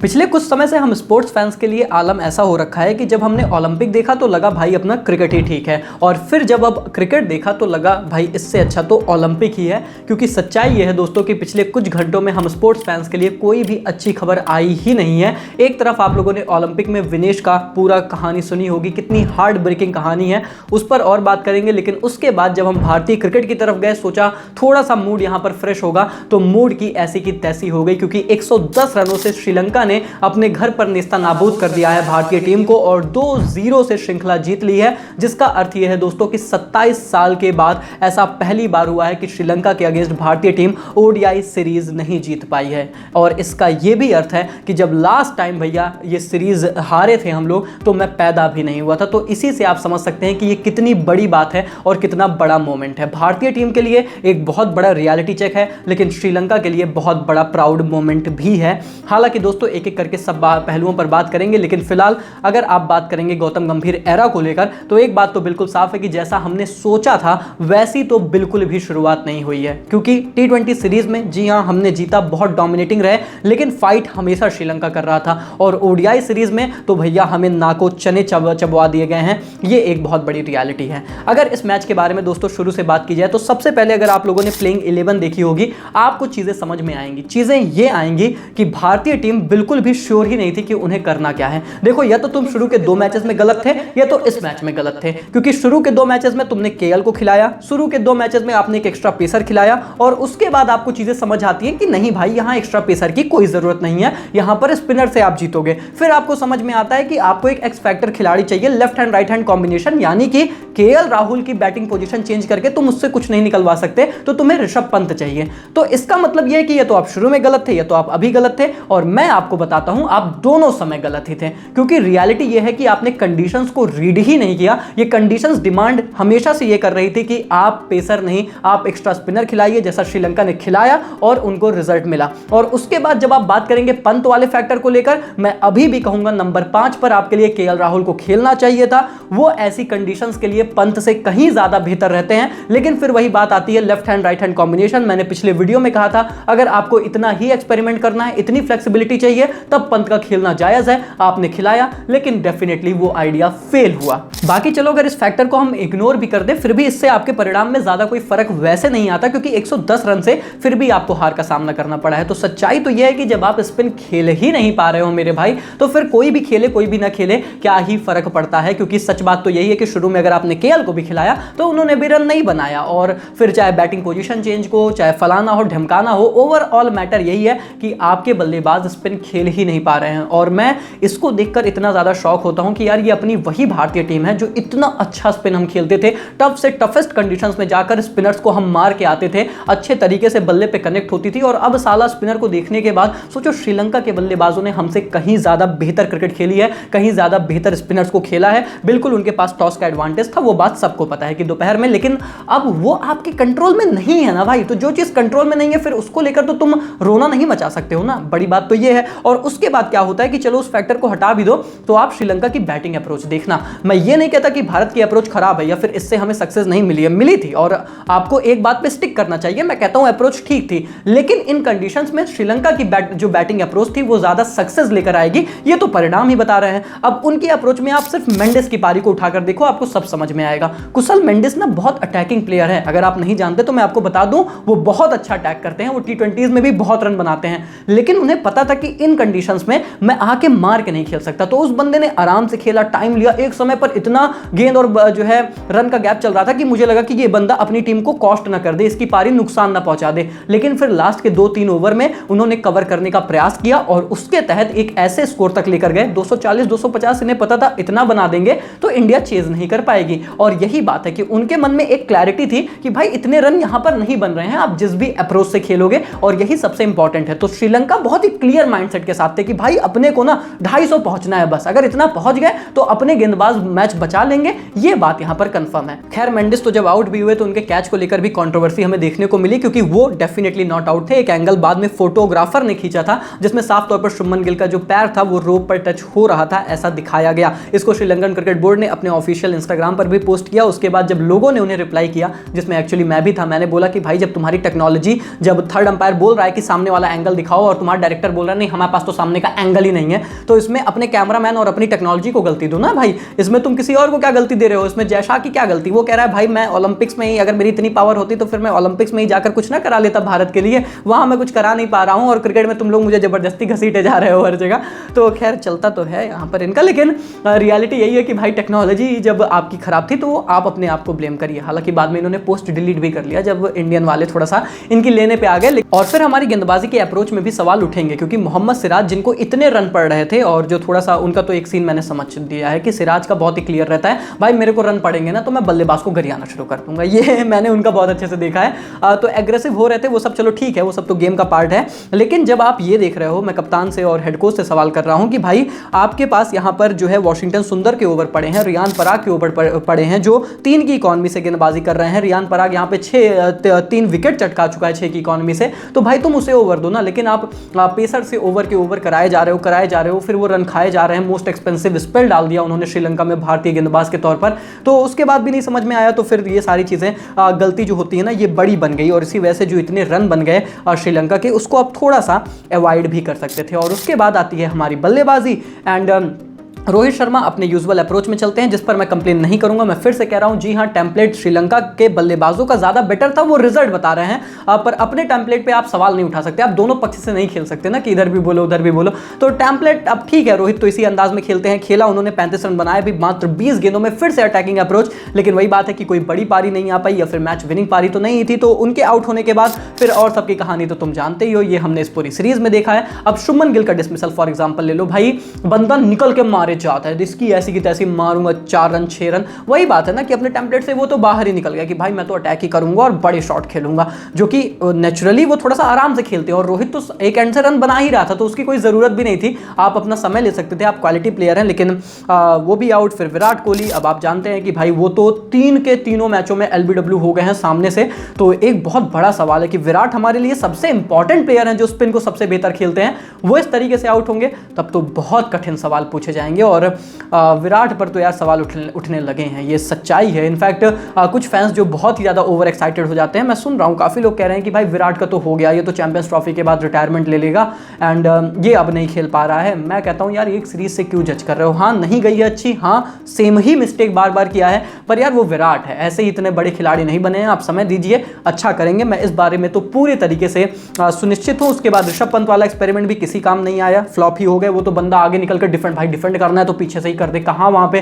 पिछले कुछ समय से हम स्पोर्ट्स फैंस के लिए आलम ऐसा हो रखा है कि जब हमने ओलंपिक देखा तो लगा भाई अपना क्रिकेट ही ठीक है, और फिर जब अब क्रिकेट देखा तो लगा भाई इससे अच्छा तो ओलंपिक ही है। क्योंकि सच्चाई ये है दोस्तों कि पिछले कुछ घंटों में हम स्पोर्ट्स फैंस के लिए कोई भी अच्छी खबर आई ही नहीं है। एक तरफ आप लोगों ने ओलंपिक में विनेश का पूरा कहानी सुनी होगी, कितनी हार्ट ब्रेकिंग कहानी है, उस पर और बात करेंगे। लेकिन उसके बाद जब हम भारतीय क्रिकेट की तरफ गए, सोचा थोड़ा सा मूड यहाँ पर फ्रेश होगा, तो मूड की ऐसी की तैसी हो गई। क्योंकि 110 रनों से श्रीलंका ने अपने घर पर नेस्तनाबूद कर दिया है भारतीय टीम को और 2-0 से श्रृंखला जीत ली है। जिसका अर्थ यह है दोस्तों कि 27 साल के बाद ऐसा पहली बार हुआ है कि श्रीलंका के अगेंस्ट भारतीय टीम ओडीआई सीरीज नहीं जीत पाई है। और इसका यह भी अर्थ है कि जब लास्ट टाइम भैया ये सीरीज हारे थे हम लोग, तो मैं पैदा भी नहीं हुआ था। तो इसी से आप समझ सकते हैं कि ये कितनी बड़ी बात है और कितना बड़ा मोमेंट है। भारतीय टीम के लिए एक बहुत बड़ा रियलिटी चेक है, लेकिन श्रीलंका के लिए बहुत बड़ा प्राउड मोमेंट भी है। हालांकि दोस्तों एक एक करके सब पहलुओं पर बात करेंगे, लेकिन फिलहाल अगर आप बात करेंगे गौतम गंभीर एरा को लेकर, तो एक बात तो बिल्कुल साफ है कि जैसा हमने सोचा था वैसी तो बिल्कुल भी शुरुआत नहीं हुई है। क्योंकि टी20 सीरीज में जी हां हमने जीता, बहुत डोमिनेटिंग रहे, लेकिन फाइट हमेशा श्रीलंका कर रहा था। और ओडीआई सीरीज में तो भैया हमें नाको चने चबवा दिए गए हैं। ये एक बहुत बड़ी रियलिटी है। अगर इस मैच के बारे में दोस्तों शुरू से बात की जाए तो सबसे पहले अगर आप लोगों ने प्लेइंग 11 देखी होगी, आपको चीजें समझ में आएंगी। चीजें ये आएंगी कि भारतीय टीम बिल्कुल भी श्योर ही नहीं थी कि उन्हें करना क्या है। देखो, या तो तुम शुरू के 2 मैचेस में गलत थे या तो इस मैच में गलत थे। क्योंकि शुरू के 2 मैचेस में तुमने केएल को खिलाया, शुरू के 2 मैचेस में आपने एक एक्स्ट्रा पेसर खिलाया, और उसके बाद आपको चीजें समझ आती हैं कि नहीं भाई यहां एक्स्ट्रा पेसर की कोई जरूरत नहीं है, यहां पर स्पिनर से आप जीतोगे। फिर आपको समझ में आता है कि आपको एक एक्स फैक्टर खिलाड़ी चाहिए, left hand right hand combination, यानी कि केएल राहुल की बैटिंग पोजीशन चेंज करके तुम उससे कुछ नहीं निकलवा सकते, तो तुम्हें ऋषभ पंत चाहिए। तो इसका मतलब यह है कि ये तो आप शुरू में गलत थे या तो आप अभी गलत थे, और मैं आपको बताता हूं आप दोनों समय गलत ही थे। क्योंकि रियलिटी यह है कि आपने कंडीशंस को रीड ही नहीं किया। ये कंडीशंस डिमांड हमेशा से ये कर रही थी कि आप पेसर नहीं, आप एक्स्ट्रा स्पिनर खिलाइए, जैसा श्रीलंका ने खिलाया और उनको रिजल्ट मिला। और उसके बाद जब आप बात करेंगे पंत वाले फैक्टर को लेकर, मैं अभी भी कहूंगा नंबर 5 पर आपके लिए केएल राहुल को खेलना चाहिए था। वो ऐसी कंडीशंस के लिए पंत से कहीं ज्यादा बेहतर रहते हैं। लेकिन फिर वही बात आती है left hand right hand combination. मैंने पिछले वीडियो में कहा था अगर आपको इतना ही एक्सपेरिमेंट करना है, इतनी फ्लेक्सिबिलिटी चाहिए, तब पंत का खेलना जायज है। आपने खिलाया, लेकिन डेफिनेटली वो आइडिया फेल हुआ। बाकी चलो अगर इस फैक्टर को हम इग्नोर भी कर दे, फिर भी इससे आपके परिणाम में ज्यादा कोई फर्क वैसे नहीं आता। क्योंकि 110 रन से फिर भी आपको हार का सामना करना पड़ा है। तो सच्चाई तो यह है कि जब आप स्पिन खेल ही नहीं पा रहे हो मेरे भाई, तो फिर कोई भी खेले कोई भी ना खेले क्या ही फर्क पड़ता है। क्योंकि सच बात तो यही है कि शुरू में अगर आपने केएल को भी खिलाया तो उन्होंने भी रन नहीं बनाया, और फिर चाहे बैटिंग पोजीशन चेंज को, चाहे फलाना हो ढमकाना हो, ओवरऑल मैटर यही है कि आपके बल्लेबाज स्पिन खेल ही नहीं पा रहे हैं। और मैं इसको देखकर इतना ज्यादा शॉक होता हूं कि यार ये अपनी वही भारतीय टीम है जो इतना अच्छा स्पिन हम खेलते थे, टफ से टफेस्ट कंडीशंस में जाकर स्पिनर्स को हम मार के आते थे, अच्छे तरीके से बल्ले पे कनेक्ट होती थी। और अब साला स्पिनर को देखने के बाद सोचो श्रीलंका के बल्लेबाजों ने हमसे कहीं ज्यादा बेहतर क्रिकेट खेली है, कहीं ज्यादा बेहतर स्पिनर्स को खेला है। बिल्कुल उनके पास टॉस का एडवांटेज था, वो बात सबको पता है कि दोपहर में, लेकिन अब वो आपके कंट्रोल में नहीं है ना भाई। तो जो चीज कंट्रोल में नहीं है फिर उसको लेकर तो तुम रोना नहीं मचा सकते हो ना, बड़ी बात तो ये है। और उसके बाद क्या होता है कि चलो उस फैक्टर को हटा भी दो, तो आप श्रीलंका की बैटिंग अप्रोच देखना। मैं ये नहीं कहता कि भारत की अप्रोच खराब है या फिर इससे हमें सक्सेस नहीं मिली है, मिली थी, और आपको एक बात पे स्टिक करना चाहिए। मैं कहता हूं अप्रोच ठीक थी, लेकिन इन कंडीशंस में श्रीलंका की जो बैटिंग अप्रोच थी वो ज्यादा सक्सेस लेकर आएगी, ये तो परिणाम ही बता रहे हैं। अब उनकी अप्रोच में आप सिर्फ मेंडिस की पारी को उठाकर देखो, आपको सब समझ में आएगा। कुशल मेंडिस ना बहुत अटैकिंग प्लेयर है, अगर आप नहीं जानते तो मैं आपको बता दूं, वो बहुत अच्छा अटैक करते हैं, वो टी20 में भी बहुत रन बनाते हैं। लेकिन उन्हें पता था कि इन कंडीशंस में मैं आके मार के नहीं खेल सकता, तो उस बंदे ने आराम से खेला, टाइम लिया। एक समय पर इतना गेंद और जो है रन का गैप चल रहा था कि मुझे लगा कि ये बंदा अपनी टीम को कॉस्ट ना कर दे, इसकी पारी नुकसान ना पहुंचा दे। लेकिन फिर लास्ट के 2-3 ओवर में उन्होंने कवर करने का प्रयास किया और उसके तहत एक ऐसे स्कोर तक लेकर गए 240-250। इन्हें पता था इतना बना देंगे तो इंडिया चेज नहीं कर पाएगी। और यही बात है कि उनके मन में एक क्लैरिटी थी कि भाई इतने रन यहां पर नहीं बन रहे हैं, आप जिस भी अप्रोच से खेलोगे, और यही सबसे इंपॉर्टेंट है। तो श्रीलंका बहुत ही क्लियर माइंडसेट के साथ थे कि भाई अपने को ना 250 पहुंचना है बस, अगर इतना पहुंच गए तो अपने गेंदबाज मैच बचा लेंगे, ये बात यहां पर कंफर्म है। खैर मेंडिस तो जब आउट भी हुए तो उनके कैच को लेकर भी कंट्रोवर्सी हमें देखने को मिली, क्योंकि वो डेफिनेटली नॉट आउट थे। एक एंगल बाद में फोटोग्राफर ने खींचा था जिसमें साफ तौर पर शुभमन गिल का जो पैर था वो रोप पर टच हो रहा था, ऐसा दिखाया गया। इसको श्रीलंकन क्रिकेट बोर्ड ने अपने ऑफिशियल इंस्टाग्राम पर भी पोस्ट किया। उसके बाद जब लोगों ने उन्हें रिप्लाई किया, जिसमें एक्चुअली मैं भी था, मैंने बोला कि भाई जब तुम्हारी टेक्नोलॉजी, जब थर्ड अंपायर बोल रहा है कि सामने वाला एंगल दिखाओ और तुम्हारा डायरेक्टर बोल रहा है नहीं हमारे पास तो सामने का एंगल ही नहीं है, तो इसमें अपने कैमरामैन और अपनी टेक्नोलॉजी को गलती दो ना भाई, इसमें तुम किसी और को क्या गलती दे रहे हो? इसमें जयशाह की क्या गलती? वो कह रहा है भाई मैं ओलंपिक्स में ही, अगर मेरी इतनी पावर होती तो फिर मैं ओलंपिक्स में ही जाकर कुछ ना करा लेता भारत के लिए, वहां मैं कुछ करा नहीं पा रहा हूं और क्रिकेट में तुम लोग मुझे जबरदस्ती घसीटे जा रहे हो हर जगह। तो खैर चलता तो है यहाँ पर इनका, लेकिन रियलिटी यही है कि भाई टेक्नोलॉजी जब आपकी खराब थी तो आप अपने आप को ब्लेम करिए। हालांकि बाद में इन्होंने पोस्ट डिलीट भी कर लिया जब इंडियन वाले थोड़ा सा इनकी लेने पे आ गए। और फिर हमारी गेंदबाजी के अप्रोच में भी सवाल उठेंगे, क्योंकि मोहम्मद सिराज जिनको इतने रन पड़ रहे थे, और जो थोड़ा सा उनका तो एक सीन मैंने समझ दिया है कि सिराज का बहुत ही क्लियर रहता है भाई मेरे को रन पड़ेंगे ना तो मैं बल्लेबाज को गरियाना शुरू कर दूंगा, ये मैंने उनका बहुत अच्छे से देखा है। तो एग्रेसिव हो रहे थे वो सब, चलो ठीक है वो सब तो गेम का पार्ट है, लेकिन जब आप ये देख रहे हो, मैं कप्तान से और हेड कोच से सवाल कर रहा हूं कि भाई आपके पास यहां पर जो है वॉशिंगटन सुंदर के ओवर पड़े हैं, रियान पराग के ओवर पड़े हैं जो 3 की इकॉनमी से गेंदबाजी कर रहे हैं। रियान पराग यहां पे 3 विकेट चटका चुका है 6 की इकॉनमी से, तो भाई तुम उसे ओवर दो ना, लेकिन आप पेसर से ओवर के ओवर कराए जा रहे हो, फिर वो रन खाए जा रहे हैं। मोस्ट एक्सपेंसिव स्पेल डाल दिया उन्होंने श्रीलंका में भारतीय गेंदबाज के तौर पर, तो उसके बाद भी नहीं समझ में आया। तो फिर ये सारी चीजें गलती जो होती है ना ये बड़ी बन गई, और इसी वजह से जो इतने रन बन गए श्रीलंका के, उसको आप थोड़ा सा अवॉइड भी कर सकते थे। और उसके बाद आती है हमारी बल्लेबाजी, एंड रोहित शर्मा अपने यूजुअल अप्रोच में चलते हैं, जिस पर मैं कंप्लेन नहीं करूंगा। मैं फिर से कह रहा हूं, जी हां टेम्पलेट श्रीलंका के बल्लेबाजों का ज्यादा बेटर था, वो रिजल्ट बता रहे हैं, पर अपने टेम्पलेट पे आप सवाल नहीं उठा सकते, आप दोनों पक्ष से नहीं खेल सकते ना कि इधर भी बोलो उधर भी बोलो। तो टेम्पलेट अब ठीक है, रोहित तो इसी अंदाज में खेलते हैं, खेला उन्होंने 35 रन बनाए भी मात्र 20 गेंदों में, फिर से अटैकिंग अप्रोच, लेकिन वही बात है कि कोई बड़ी पारी नहीं आ पाई या फिर मैच विनिंग पारी तो नहीं थी। तो उनके आउट होने के बाद फिर और सबकी कहानी तो तुम जानते ही हो, ये हमने इस पूरी सीरीज में देखा है। अब शुभमन गिल का डिसमिसल फॉर एग्जाम्पल ले लो, भाई बंदा निकल के मारे जाता है, इसकी ऐसी की तैसी मारूंगा 4 रन 6 रन, वही बात है ना कि अपने टेम्पलेट से वो तो बाहर ही निकल गया कि भाई मैं तो अटैक ही करूंगा और बड़े शॉट खेलूंगा, जो कि नेचुरली वो थोड़ा सा आराम से खेलते हैं। और रोहित तो एक एंड से रन बना ही रहा था, तो उसकी कोई जरूरत भी नहीं थी, आप अपना समय ले सकते थे, आप क्वालिटी प्लेयर हैं। लेकिन वो भी आउट। फिर विराट कोहली, अब आप जानते हैं कि भाई वो तो 3 के 3 मैचों में LBW हो गए हैं सामने से। तो एक बहुत बड़ा सवाल है कि विराट हमारे लिए सबसे इंपॉर्टेंट प्लेयर हैं, जो स्पिन को सबसे बेहतर खेलते हैं, वो इस तरीके से आउट होंगे, तब तो बहुत कठिन सवाल पूछे जाएंगे। और विराट पर तो यार सवाल उठने लगे हैं, ये सच्चाई है। इनफैक्ट कुछ फैंस जो बहुत ही ज़्यादा ओवर एक्साइटेड हो जाते हैं, मैं सुन रहा हूँ काफ़ी लोग कह रहे हैं कि भाई विराट का तो हो गया, ये तो चैंपियंस ट्रॉफी के बाद रिटायरमेंट ले लेगा एंड ये अब नहीं खेल पा रहा है। मैं कहता हूँ यार एक सीरीज से क्यों जज कर रहे हो? हाँ नहीं गई है अच्छी, हाँ सेम ही मिस्टेक बार बार किया है, पर यार वो विराट है, ऐसे ही इतने बड़े खिलाड़ी नहीं बने हैं, आप समय दीजिए, अच्छा करेंगे। मैं इस बारे में तो पूरी तरीके से सुनिश्चित हूँ। उसके बाद ऋषभ पंत वाला एक्सपेरिमेंट भी किसी काम नहीं आया, फ्लॉप ही हो गए। वो तो बंदा आगे निकल कर डिफेंड करना है तो पीछे से ही कर दे, कहाँ वहाँ पे,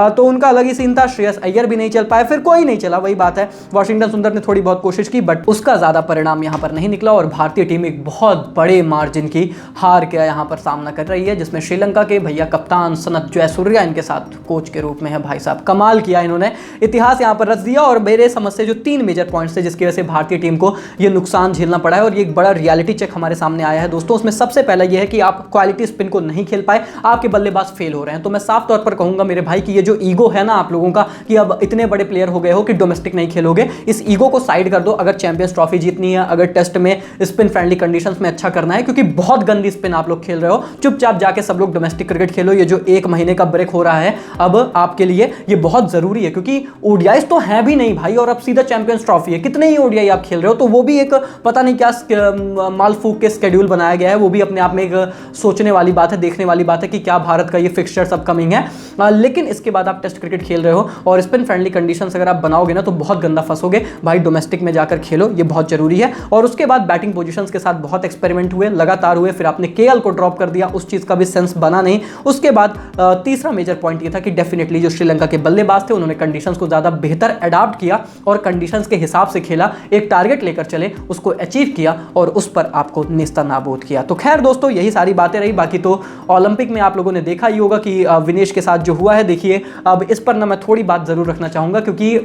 तो उनका अलग ही सीन था। श्रेयस अय्यर भी नहीं चल पाए, फिर कोई नहीं चला, वही बात है। वॉशिंगटन सुंदर ने थोड़ी बहुत कोशिश की, बट उसका ज्यादा परिणाम यहां पर नहीं निकला और भारतीय टीम एक बहुत बड़े मार्जिन की हार का यहां पर सामना कर रही है, जिसमें श्रीलंका के भैया कप्तान सनत जयसूर्या इनके साथ कोच के रूप में है। भाई साहब कमाल किया इन्होंने, इतिहास यहां पर रच दिया। और मेरे समझ से जो 3 मेजर पॉइंट्स थे जिसकी वजह से भारतीय टीम को ये नुकसान झेलना पड़ा है, और ये एक बड़ा रियलिटी चेक हमारे सामने आया है दोस्तों। उसमें सबसे पहला यह है कि आप क्वालिटी स्पिन को नहीं खेल पाए, आपके बल्लेबाज फेल हो रहे हैं। तो मैं साफ तौर पर कहूंगा मेरे भाई कि ये जो ईगो है ना आप लोगों का कि अब इतने बड़े प्लेयर हो गए हो कि डोमेस्टिक नहीं खेलोगे, इस ईगो को साइड कर दो। अगर चैंपियंस ट्रॉफी जीतनी है, अगर टेस्ट में स्पिन फ्रेंडली कंडीशंस में अच्छा करना है, क्योंकि बहुत गंदी स्पिन आप लोग खेल रहे हो, चुपचाप जाके सब लोग डोमेस्टिक क्रिकेट खेलो। ये जो 1 महीने का ब्रेक हो रहा है अब आपके लिए, ये बहुत जरूरी है, क्योंकि ओडीआईज तो है भी नहीं भाई, और अब सीधा चैंपियंस ट्रॉफी है। कितने ही ओडीआई आप खेल रहे हो, तो वो भी एक पता नहीं क्या माल फूक के स्केड्यूल बनाया गया है, वो भी अपने आप में एक सोचने वाली बात है, देखने वाली बात है कि क्या भारत का ये फिक्सचर्स अपकमिंग है। लेकिन इसके बाद आप टेस्ट क्रिकेट खेल रहे हो और स्पिन फ्रेंडली कंडीशंस अगर आप बनाओगे ना तो बहुत गंदा फंसोगे भाई। डोमेस्टिक में जाकर खेलो, ये बहुत जरूरी है। और उसके बाद बैटिंग पोजीशंस के साथ बहुत एक्सपेरिमेंट हुए, लगातार हुए, फिर आपने केएल को ड्रॉप कर दिया, उस चीज का भी सेंस बना नहीं। उसके बाद तीसरा मेजर पॉइंट ये था कि डेफिनेटली जो श्रीलंका के बल्लेबाज थे उन्होंने कंडीशंस को ज्यादा बेहतर अडॉप्ट किया और कंडीशंस के हिसाब से खेला, एक टारगेट लेकर चले, उसको अचीव किया और उस पर आपको नेस्तनाबूद किया। तो खैर दोस्तों यही सारी बातें रही। बाकी तो ओलंपिक में आप लोगों ने देखा ही होगा कि विनेश के साथ जो हुआ है, देखिए अब इस पर ना मैं थोड़ी बात जरूर रखना चाहूंगा, क्योंकि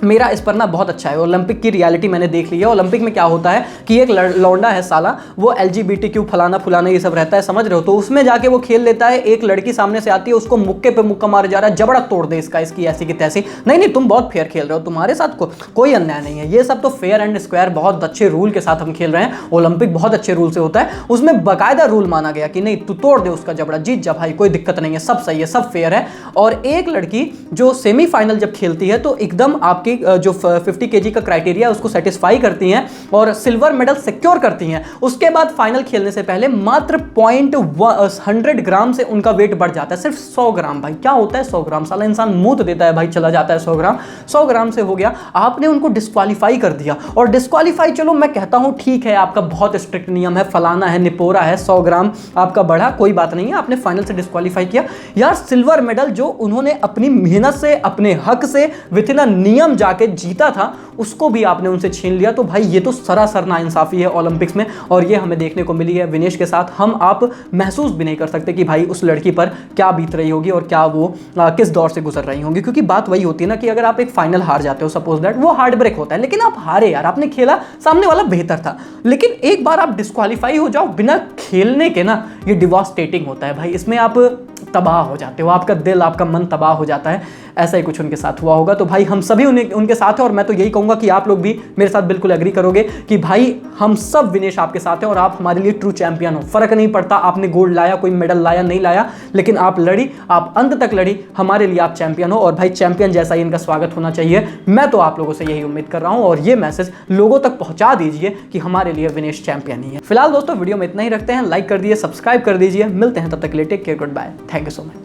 मेरा इस पर ना बहुत अच्छा है। ओलंपिक की रियलिटी मैंने देख ली है। ओलंपिक में क्या होता है कि एक लौंडा है साला, वो LGBTQ फलाना फुलाना ये सब रहता है, समझ रहे हो, तो उसमें जाके वो खेल लेता है। एक लड़की सामने से आती है, उसको मुक्के पे मुक्का मारे जा रहा है, जबड़ा तोड़ दे इसका, इसकी ऐसी की तैसी। नहीं नहीं, तुम बहुत फेयर खेल रहे हो, तुम्हारे साथ कोई अन्याय नहीं है। ये सब तो फेयर एंड स्क्वायर, बहुत अच्छे रूल के साथ हम खेल रहे हैं। ओलंपिक बहुत अच्छे रूल से होता है, उसमें बाकायदा रूल माना गया कि नहीं, तू तोड़ दे उसका जबड़ा, जीत जा भाई, कोई दिक्कत नहीं है, सब सही है, सब फेयर है। और एक लड़की जो सेमीफाइनल जब खेलती है तो एकदम आपकी जो 50 kg का क्राइटेरिया उसको सेटिस्फाई करती हैं और सिल्वर मेडल सिक्योर करती हैं। उसके बाद फाइनल खेलने से पहले मात्र 0.100 ग्राम से उनका वेट बढ़ जाता है, सिर्फ 100 ग्राम। भाई क्या होता है 100 ग्राम, साला इंसान मुंह तो देता है भाई, चला जाता है 100 ग्राम से हो गया। आपने उनको डिस्क्वालीफाई कर दिया। और डिस्क्वालीफाई, चलो मैं कहता हूं ठीक है, आपका बहुत स्ट्रिक्ट नियम है, फलाना है, निपोरा है, 100 ग्राम आपका बढ़ा, कोई बात नहीं है, आपने फाइनल से डिस्क्वालीफाई किया। यार सिल्वर मेडल जो उन्होंने अपनी मेहनत से, अपने हक से, विद इन नियम जाके जीता था, उसको भी आपने उनसे छीन लिया। तो भाई ये तो सरासर नाइंसाफी है ओलंपिक्स में, और ये हमें देखने को मिली है विनेश के साथ। हम आप महसूस भी नहीं कर सकते कि भाई उस लड़की पर क्या बीत रही होगी और क्या वो किस दौर से गुजर रही होंगी। क्योंकि बात वही होती है ना कि अगर आप एक फाइनल हार जाते हो, सपोज दैट वो हार्ड ब्रेक होता है, लेकिन आप हारे यार, आपने खेला, सामने वाला बेहतर था, लेकिन एक बार आप डिस्क्वालीफाई हो जाओ बिना खेलने के ना, ये डिवास्टेटिंग होता है भाई। इसमें आप तबाह हो जाते हो, आपका दिल, आपका मन तबाह हो जाता है। ऐसा ही कुछ उनके साथ हुआ होगा। तो भाई हम सभी उनके साथ हैं, और मैं तो यही कहूंगा कि आप लोग भी मेरे साथ बिल्कुल एग्री करोगे कि भाई हम सब विनेश आपके साथ हैं और आप हमारे लिए ट्रू चैंपियन हो। फर्क नहीं पड़ता आपने गोल्ड लाया, कोई मेडल लाया, नहीं लाया, लेकिन आप लड़ी, आप अंत तक लड़ी, हमारे लिए आप चैंपियन हो। और भाई चैंपियन जैसा ही इनका स्वागत होना चाहिए। मैं तो आप लोगों से यही उम्मीद कर रहा हूं, और ये मैसेज लोगों तक पहुंचा दीजिए कि हमारे लिए विनेश चैंपियन ही है। फिलहाल दोस्तों वीडियो में इतना ही रखते हैं, लाइक कर दीजिए, सब्सक्राइब कर दीजिए, मिलते हैं तब तक के लिए, take care, good bye, thank you so much.